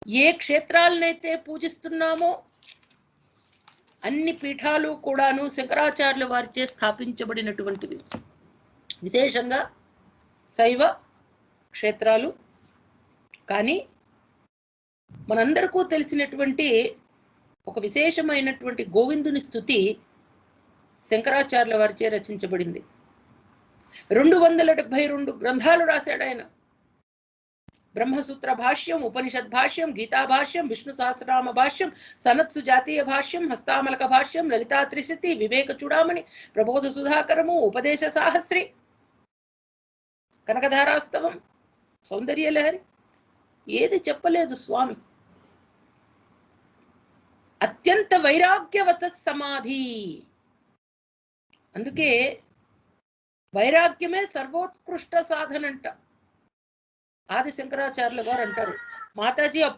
ఏ క్షేత్రాలనైతే పూజిస్తున్నామో అన్ని పీఠాలు కూడాను శంకరాచార్యుల వారిచే స్థాపించబడినటువంటివి. విశేషంగా శైవ క్షేత్రాలు. కానీ మనందరికీ తెలిసినటువంటి ఒక విశేషమైనటువంటి గోవిందుని స్తుతి శంకరాచార్యుల వారిచే రచించబడింది. 272 గ్రంథాలు రాశాడు ఆయన. బ్రహ్మసూత్ర భాష్యం, ఉపనిషద్ భాష్యం, గీతా భాష్యం, విష్ణు సహస్రనామ భాష్యం, సనత్సు జాతీయ భాష్యం, హస్తామలక భాష్యం, లలితా త్రిశతి, వివేక చూడామణి, ప్రబోధ సుధాకరము, ఉపదేశ సాహస్రి, కనకధారాస్తవం, సౌందర్యలహరి, ఏది చెప్పలేదు స్వామి. అత్యంత వైరాగ్యవత సమాధి. అందుకే వైరాగ్యమే సర్వోత్కృష్ట సాధనంట ఆది శంకరాచార్యుల వారు అంటారు. మాతాజీ అప్పుడు